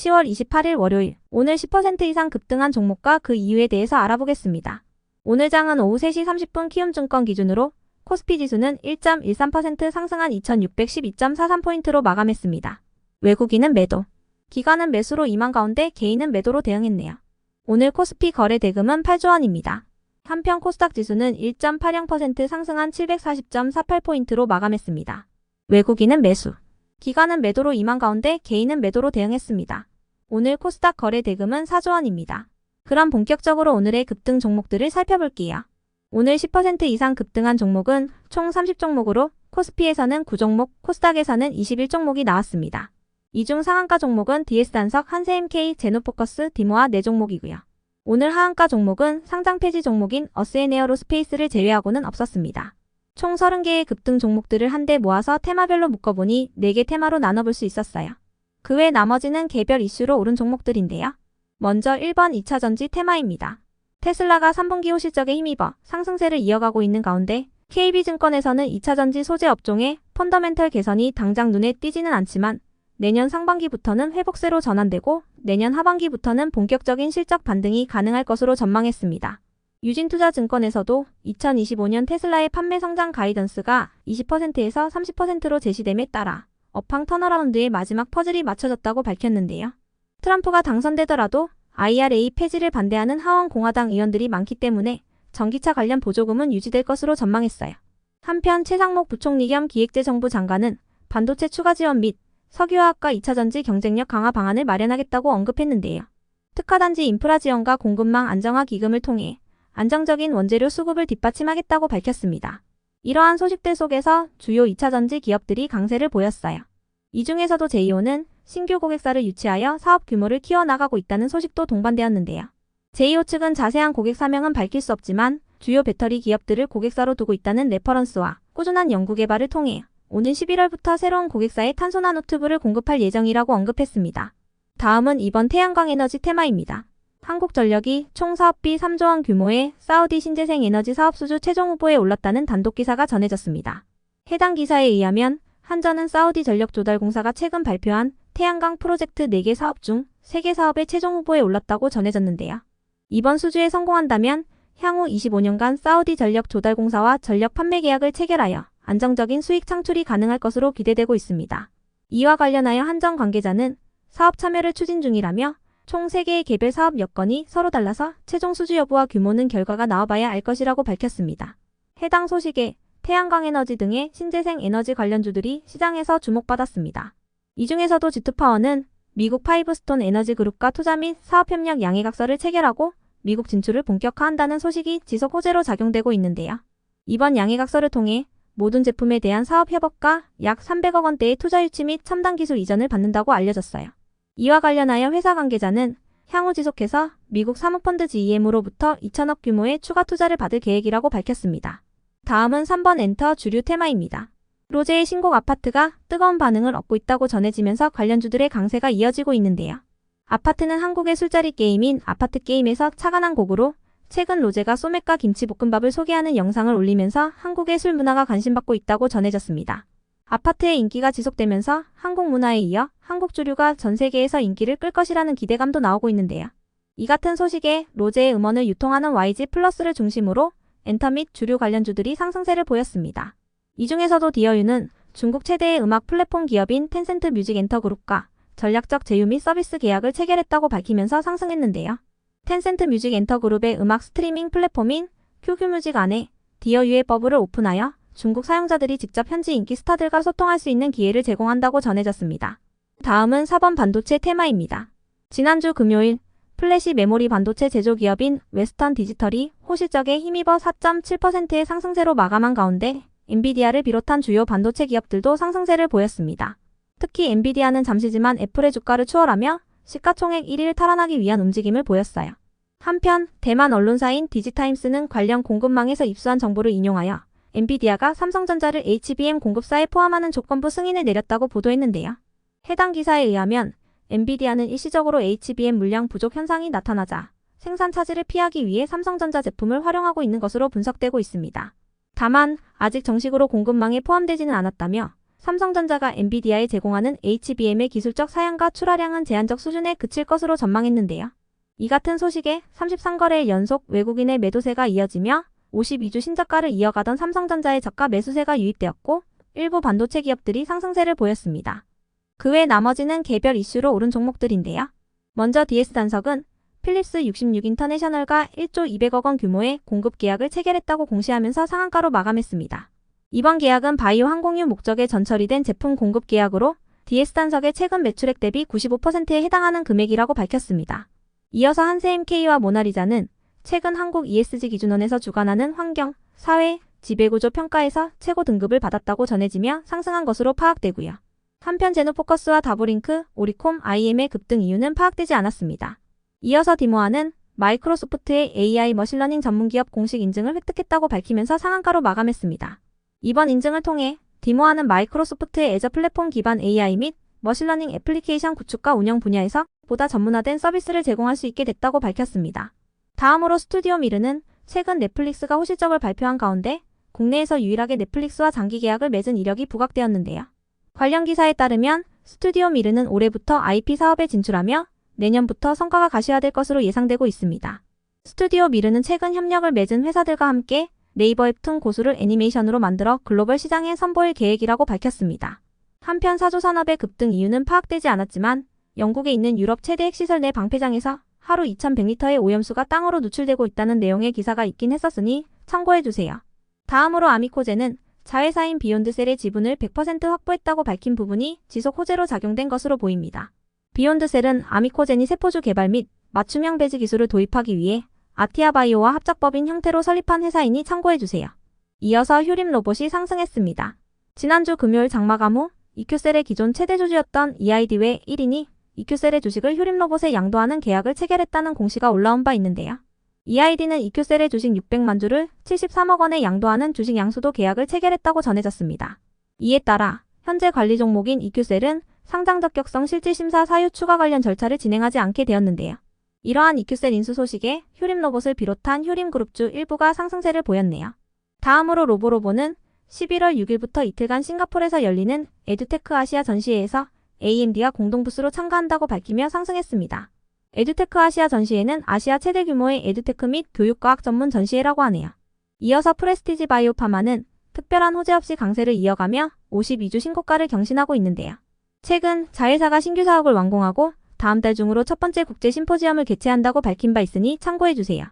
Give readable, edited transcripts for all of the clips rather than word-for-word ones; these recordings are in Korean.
10월 28일 월요일, 오늘 10% 이상 급등한 종목과 그 이유에 대해서 알아보겠습니다. 오늘 장은 오후 3시 30분 키움증권 기준으로 코스피 지수는 1.13% 상승한 2612.43포인트로 마감했습니다. 외국인은 매도, 기관은 매수로 임한 가운데 개인은 매도로 대응했네요. 오늘 코스피 거래 대금은 8조 원입니다. 한편 코스닥 지수는 1.80% 상승한 740.48포인트로 마감했습니다. 외국인은 매수, 기관은 매도로 임한 가운데 개인은 매도로 대응했습니다. 오늘 코스닥 거래 대금은 4조 원입니다. 그럼 본격적으로 오늘의 급등 종목들을 살펴볼게요. 오늘 10% 이상 급등한 종목은 총 30종목으로 코스피에서는 9종목, 코스닥에서는 21종목이 나왔습니다. 이 중 상한가 종목은 DS단석, 한세MK, 제노포커스, 디모아 4종목이고요. 오늘 하한가 종목은 상장 폐지 종목인 어스앤에어로스페이스를 제외하고는 없었습니다. 총 30개의 급등 종목들을 한데 모아서 테마별로 묶어보니 4개 테마로 나눠볼 수 있었어요. 그 외 나머지는 개별 이슈로 오른 종목들인데요. 먼저 1번 2차전지 테마입니다. 테슬라가 3분기 후 실적에 힘입어 상승세를 이어가고 있는 가운데 KB증권에서는 2차전지 소재 업종의 펀더멘털 개선이 당장 눈에 띄지는 않지만 내년 상반기부터는 회복세로 전환되고 내년 하반기부터는 본격적인 실적 반등이 가능할 것으로 전망했습니다. 유진투자증권에서도 2025년 테슬라의 판매 성장 가이던스가 20%에서 30%로 제시됨에 따라 업황 턴어라운드의 마지막 퍼즐이 맞춰졌다고 밝혔는데요. 트럼프가 당선되더라도 IRA 폐지를 반대하는 하원 공화당 의원들이 많기 때문에 전기차 관련 보조금은 유지될 것으로 전망했어요. 한편 최상목 부총리 겸 기획재정부 장관은 반도체 추가 지원 및 석유화학과 2차전지 경쟁력 강화 방안을 마련하겠다고 언급했는데요. 특화단지 인프라 지원과 공급망 안정화 기금을 통해 안정적인 원재료 수급을 뒷받침하겠다고 밝혔습니다. 이러한 소식들 속에서 주요 2차전지 기업들이 강세를 보였어요. 이 중에서도 제이오는 신규 고객사를 유치하여 사업 규모를 키워나가고 있다는 소식도 동반되었는데요. 제이오 측은 자세한 고객 사명은 밝힐 수 없지만 주요 배터리 기업들을 고객사로 두고 있다는 레퍼런스와 꾸준한 연구개발을 통해 오는 11월부터 새로운 고객사에 탄소나노튜브를 공급할 예정이라고 언급했습니다. 다음은 이번 태양광 에너지 테마입니다. 한국전력이 총 사업비 3조 원 규모의 사우디 신재생 에너지 사업 수주 최종 후보에 올랐다는 단독 기사가 전해졌습니다. 해당 기사에 의하면 한전은 사우디 전력조달공사가 최근 발표한 태양광 프로젝트 4개 사업 중 3개 사업의 최종 후보에 올랐다고 전해졌는데요. 이번 수주에 성공한다면 향후 25년간 사우디 전력조달공사와 전력 판매 계약을 체결하여 안정적인 수익 창출이 가능할 것으로 기대되고 있습니다. 이와 관련하여 한전 관계자는 사업 참여를 추진 중이라며 총 3개의 개별 사업 여건이 서로 달라서 최종 수주 여부와 규모는 결과가 나와봐야 알 것이라고 밝혔습니다. 해당 소식에 태양광 에너지 등의 신재생 에너지 관련주들이 시장에서 주목받았습니다. 이 중에서도 지투파워는 미국 파이브스톤 에너지 그룹과 투자 및 사업협력 양해각서를 체결하고 미국 진출을 본격화한다는 소식이 지속 호재로 작용되고 있는데요. 이번 양해각서를 통해 모든 제품에 대한 사업 협업과 약 300억 원대의 투자 유치 및 첨단 기술 이전을 받는다고 알려졌어요. 이와 관련하여 회사 관계자는 향후 지속해서 미국 사모펀드 GEM으로부터 2천억 규모의 추가 투자를 받을 계획이라고 밝혔습니다. 다음은 3번 엔터 주류 테마입니다. 로제의 신곡 아파트가 뜨거운 반응을 얻고 있다고 전해지면서 관련주들의 강세가 이어지고 있는데요. 아파트는 한국의 술자리 게임인 아파트 게임에서 착안한 곡으로 최근 로제가 소맥과 김치볶음밥을 소개하는 영상을 올리면서 한국의 술 문화가 관심받고 있다고 전해졌습니다. 아파트의 인기가 지속되면서 한국 문화에 이어 한국 주류가 전 세계에서 인기를 끌 것이라는 기대감도 나오고 있는데요. 이 같은 소식에 로제의 음원을 유통하는 YG 플러스를 중심으로 엔터 및 주류 관련주들이 상승세를 보였습니다. 이 중에서도 디어유는 중국 최대의 음악 플랫폼 기업인 텐센트 뮤직 엔터 그룹과 전략적 제휴 및 서비스 계약을 체결했다고 밝히면서 상승했는데요. 텐센트 뮤직 엔터 그룹의 음악 스트리밍 플랫폼인 QQ뮤직 안에 디어유의 버블을 오픈하여 중국 사용자들이 직접 현지 인기 스타들과 소통할 수 있는 기회를 제공한다고 전해졌습니다. 다음은 4번 반도체 테마입니다. 지난주 금요일 플래시 메모리 반도체 제조기업인 웨스턴 디지털이 호실적에 힘입어 4.7%의 상승세로 마감한 가운데 엔비디아를 비롯한 주요 반도체 기업들도 상승세를 보였습니다. 특히 엔비디아는 잠시지만 애플의 주가를 추월하며 시가총액 1위를 탈환하기 위한 움직임을 보였어요. 한편 대만 언론사인 디지타임스는 관련 공급망에서 입수한 정보를 인용하여 엔비디아가 삼성전자를 HBM 공급사에 포함하는 조건부 승인을 내렸다고 보도했는데요. 해당 기사에 의하면 엔비디아는 일시적으로 HBM 물량 부족 현상이 나타나자 생산 차질을 피하기 위해 삼성전자 제품을 활용하고 있는 것으로 분석되고 있습니다. 다만 아직 정식으로 공급망에 포함되지는 않았다며 삼성전자가 엔비디아에 제공하는 HBM의 기술적 사양과 출하량은 제한적 수준에 그칠 것으로 전망했는데요. 이 같은 소식에 33거래일 연속 외국인의 매도세가 이어지며 52주 신저가를 이어가던 삼성전자의 저가 매수세가 유입되었고 일부 반도체 기업들이 상승세를 보였습니다. 그 외 나머지는 개별 이슈로 오른 종목들인데요. 먼저 DS단석은 필립스 66 인터내셔널과 1조 200억 원 규모의 공급 계약을 체결했다고 공시하면서 상한가로 마감했습니다. 이번 계약은 바이오 항공유 목적에 전처리 된 제품 공급 계약으로 DS단석의 최근 매출액 대비 95%에 해당하는 금액이라고 밝혔습니다. 이어서 한세엠K와 모나리자는 최근 한국 ESG 기준원에서 주관하는 환경, 사회, 지배구조 평가에서 최고 등급을 받았다고 전해지며 상승한 것으로 파악되고요. 한편 제노포커스와 다보링크, 오리콤, IM의 급등 이유는 파악되지 않았습니다. 이어서 디모아는 마이크로소프트의 AI 머신러닝 전문기업 공식 인증을 획득했다고 밝히면서 상한가로 마감했습니다. 이번 인증을 통해 디모아는 마이크로소프트의 애저 플랫폼 기반 AI 및 머신러닝 애플리케이션 구축과 운영 분야에서 보다 전문화된 서비스를 제공할 수 있게 됐다고 밝혔습니다. 다음으로 스튜디오 미르는 최근 넷플릭스가 호실적을 발표한 가운데 국내에서 유일하게 넷플릭스와 장기 계약을 맺은 이력이 부각되었는데요. 관련 기사에 따르면 스튜디오 미르는 올해부터 IP 사업에 진출하며 내년부터 성과가 가시화될 것으로 예상되고 있습니다. 스튜디오 미르는 최근 협력을 맺은 회사들과 함께 네이버 웹툰 고수를 애니메이션으로 만들어 글로벌 시장에 선보일 계획이라고 밝혔습니다. 한편 사조 산업의 급등 이유는 파악되지 않았지만 영국에 있는 유럽 최대 핵시설 내 방패장에서 하루 2100리터의 오염수가 땅으로 누출되고 있다는 내용의 기사가 있긴 했었으니 참고해주세요. 다음으로 아미코젠은 자회사인 비욘드셀의 지분을 100% 확보했다고 밝힌 부분이 지속 호재로 작용된 것으로 보입니다. 비욘드셀은 아미코젠이 세포주 개발 및 맞춤형 배지 기술을 도입하기 위해 아티아바이오와 합작법인 형태로 설립한 회사이니 참고해주세요. 이어서 휴림 로봇이 상승했습니다. 지난주 금요일 장마감 후 이큐셀의 기존 최대 주주였던 EID 외 1인이 이큐셀의 주식을 휴림 로봇에 양도하는 계약을 체결했다는 공시가 올라온 바 있는데요. EID는 이큐셀의 주식 600만 주를 73억 원에 양도하는 주식 양수도 계약을 체결했다고 전해졌습니다. 이에 따라 현재 관리 종목인 이큐셀은 상장 적격성 실질심사 사유 추가 관련 절차를 진행하지 않게 되었는데요. 이러한 이큐셀 인수 소식에 휴림 로봇을 비롯한 휴림 그룹주 일부가 상승세를 보였네요. 다음으로 로보로보는 11월 6일부터 이틀간 싱가포르에서 열리는 에듀테크 아시아 전시회에서 AMD가 공동 부스로 참가한다고 밝히며 상승했습니다. 에듀테크 아시아 전시회는 아시아 최대 규모의 에듀테크 및 교육과학 전문 전시회라고 하네요. 이어서 프레스티지 바이오파마는 특별한 호재 없이 강세를 이어가며 52주 신고가를 경신하고 있는데요. 최근 자회사가 신규 사업을 완공하고 다음 달 중으로 첫 번째 국제 심포지엄을 개최한다고 밝힌 바 있으니 참고해주세요.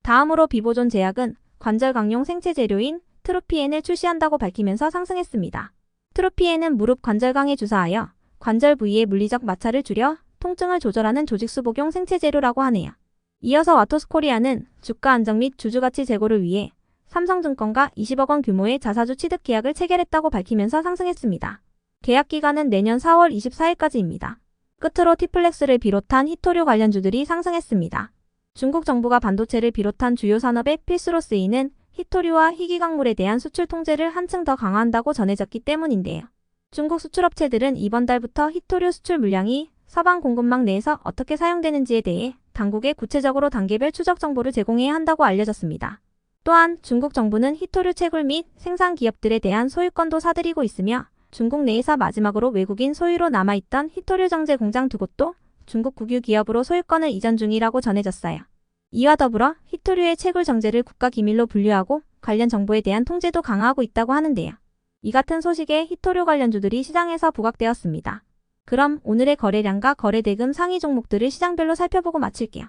다음으로 비보존 제약은 관절 강용 생체 재료인 트로피엔을 출시한다고 밝히면서 상승했습니다. 트로피엔은 무릎 관절강에 주사하여 관절 부위의 물리적 마찰을 줄여 통증을 조절하는 조직수 복용 생체 재료라고 하네요. 이어서 와토스코리아는 주가 안정 및 주주가치 제고를 위해 삼성증권과 20억 원 규모의 자사주 취득 계약을 체결했다고 밝히면서 상승했습니다. 계약 기간은 내년 4월 24일까지입니다. 끝으로 티플렉스를 비롯한 히토류 관련주들이 상승했습니다. 중국 정부가 반도체를 비롯한 주요 산업의 필수로 쓰이는 히토류와 희귀광물에 대한 수출 통제를 한층 더 강화한다고 전해졌기 때문인데요. 중국 수출업체들은 이번 달부터 히토류 수출 물량이 서방 공급망 내에서 어떻게 사용되는지에 대해 당국에 구체적으로 단계별 추적 정보를 제공해야 한다고 알려졌습니다. 또한 중국 정부는 히토류 채굴 및 생산 기업들에 대한 소유권도 사들이고 있으며 중국 내에서 마지막으로 외국인 소유로 남아있던 히토류 정제 공장 2곳도 중국 국유 기업으로 소유권을 이전 중이라고 전해졌어요. 이와 더불어 히토류의 채굴 정제를 국가 기밀로 분류하고 관련 정보에 대한 통제도 강화하고 있다고 하는데요. 이 같은 소식에 히토류 관련주들이 시장에서 부각되었습니다. 그럼 오늘의 거래량과 거래대금 상위 종목들을 시장별로 살펴보고 마칠게요.